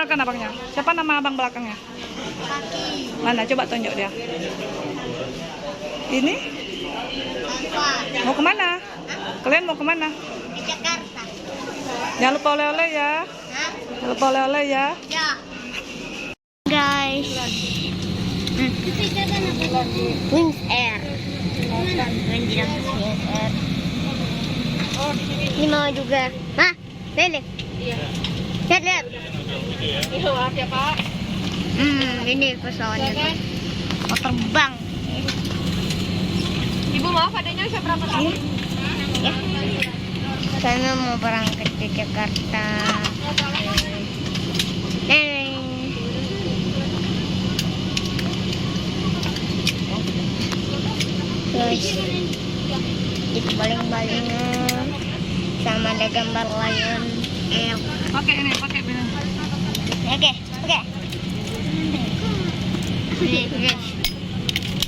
Kenalkan abangnya. Siapa nama abang belakangnya? Kaki. Mana? Coba tunjuk dia. Ini? Apa? Mau kemana? Kalian mau kemana? Di Jakarta. Jangan lupa oleh-oleh ya. Hah? Jangan lupa oleh-oleh ya. Ya. Guys. Wings Air. Wings Air. Ini mau juga. Hah? Lihat. Lihat. Iya, Pak. Ini pesawatnya tuh. Mau terbang. Ibu maaf adanya usia berapa tahun? Ya. Saya mau berangkat ke Jakarta. Terus itu baling-balingan sama ada gambar lion. Pakai ini, pakai bilang. Oke.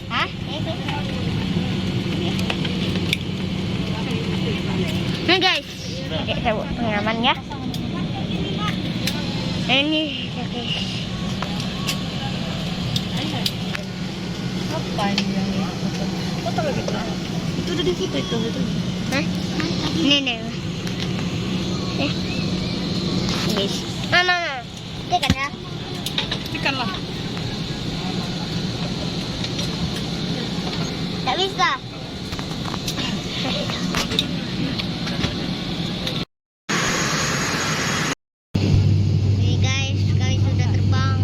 Hah? Nah guys, saya buat pengalaman ya. Ini guys. Apa ini yang foto gitu? Itu udah di foto itu. Hah? Ini. Guys. Mama. Tekan ya. Ikan lah. Tak bisa. Ini guys, kami sudah terbang.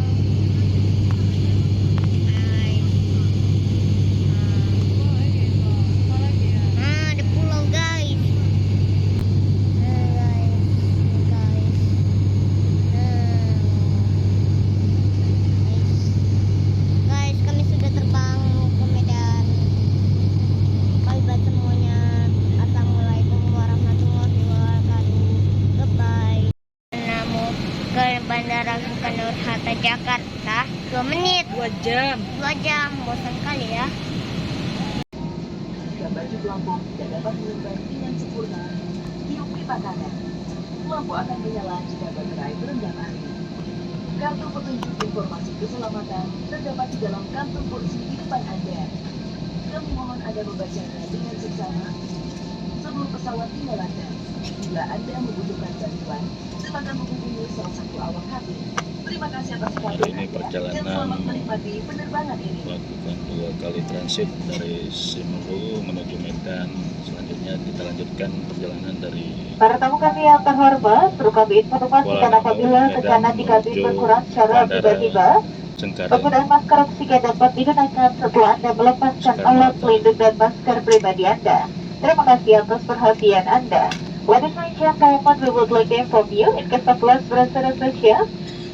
Ada pulau guys. Guys, kami sudah terbang ke Medan. Bye bye semuanya. Assalamualaikum warahmatullahi wabarakatuh. Goodbye. Namu ke Bandara Soekarno-Hatta Jakarta 2 menit. 2 jam. 2 jam, bosan kali ya. Jika baju pelampung tidak dapat menyimpan dengan sempurna, hidup pipa kanan. Lampu akan menyala jika baterai berendam air. Kartu petunjuk informasi keselamatan terdapat di dalam kantung polisi di depan Anda. Kami mohon Anda membacanya dengan seksama sebelum pesawat tinggal landas. Bila Anda membutuhkan bantuan, silakan menghubungi salah satu awak kabin. Terima kasih atas Hari perhatian ini Anda perjalanan dan selamat menikmati penerbangan ini. melakukan 2 kali transit dari Simelu menuju Medan. Selanjutnya kita lanjutkan perjalanan dari Para tamu kami yang terhormat, perlu kami informasikan Kuala Namu, apabila Medan tekanan di kabin menuju berkurang secara Bandara tiba-tiba, Cengkareng. penggunaan masker oksigen dapat digunakan setelah Anda melepaskan alat pelindung dan masker pribadi Anda. Terima kasih atas perhatian Anda. Ladies and gentlemen, we would like to inform you in case of lost breath,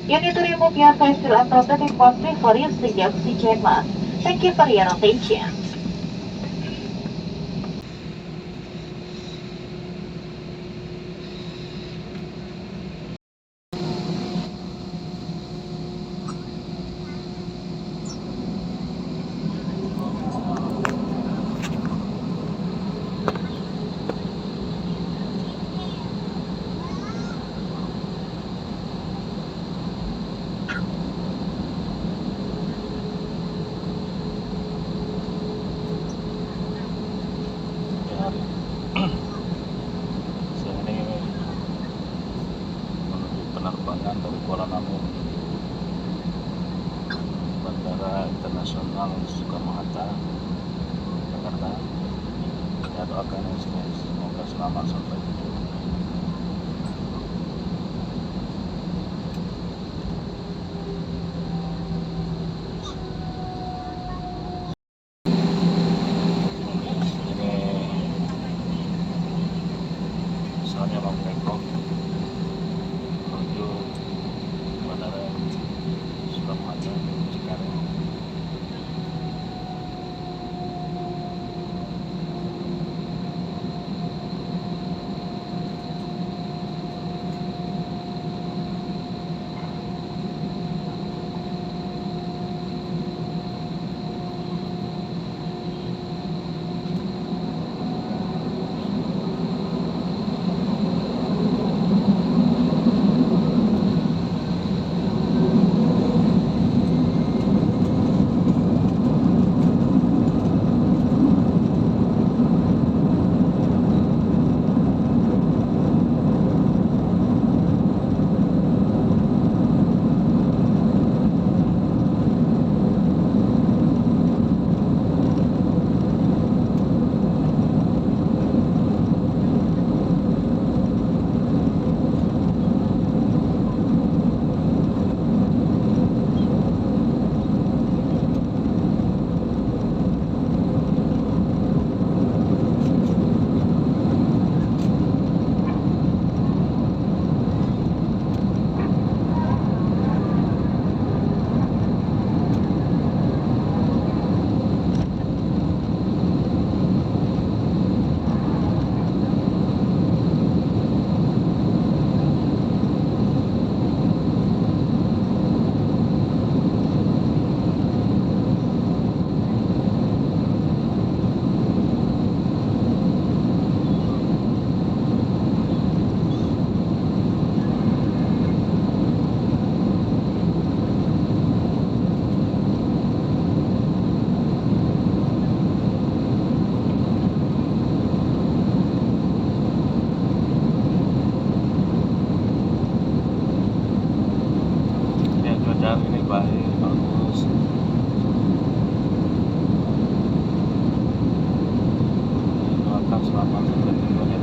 you need to remove your face shield and protective mask before using the oxygen mask. Thank you for your attention. Siang ini menuju penerbangan dari Kuala Namu Bandara Internasional Soekarno-Hatta Jakarta. Kita doakan semoga selamat sampai tujuan. Misalnya mau Bangkok menuju Bandara Soekarno-Hatta Cengkareng. baik, bagus. Doakan selamat sampai tujuannya.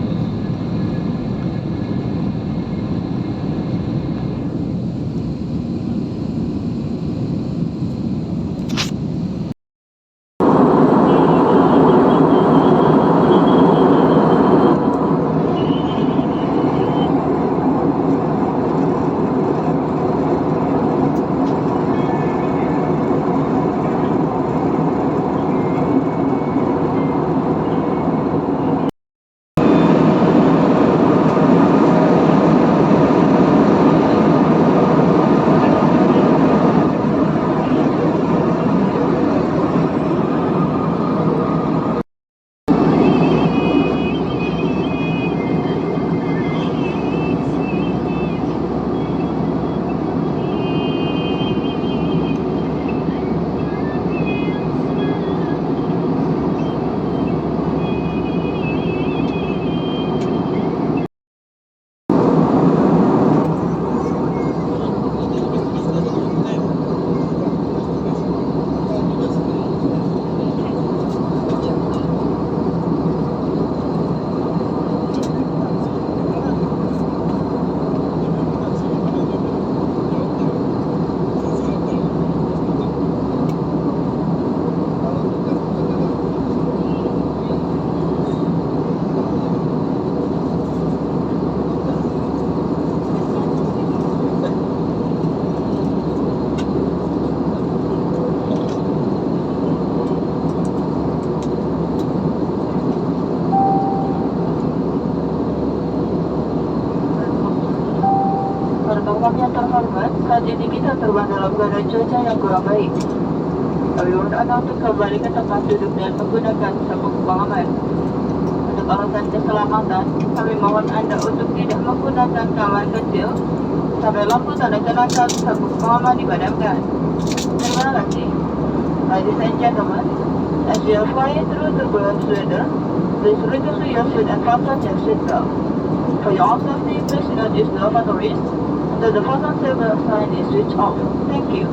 Penumpang yang terhormat, saat ini kita terbang dalam keadaan cuaca yang kurang baik. Kami mohon Anda untuk kembali ke tempat duduk dan menggunakan sabuk pengaman. Untuk alasan keselamatan, kami mohon Anda untuk tidak menggunakan kamar kecil sampai lampu tanda kenakan sabuk pengaman dipadamkan. Terima kasih. Ladies and gentlemen, as you are flying through turbulent weather, please return to your seat and fasten your seatbelt. For your own safety, please do not use the lavatories until the fasten seatbelt sign is switched off. Thank you.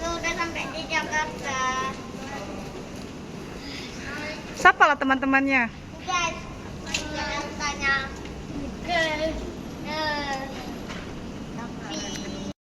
Udah sampai di Jakarta. Sapa lah teman-temannya.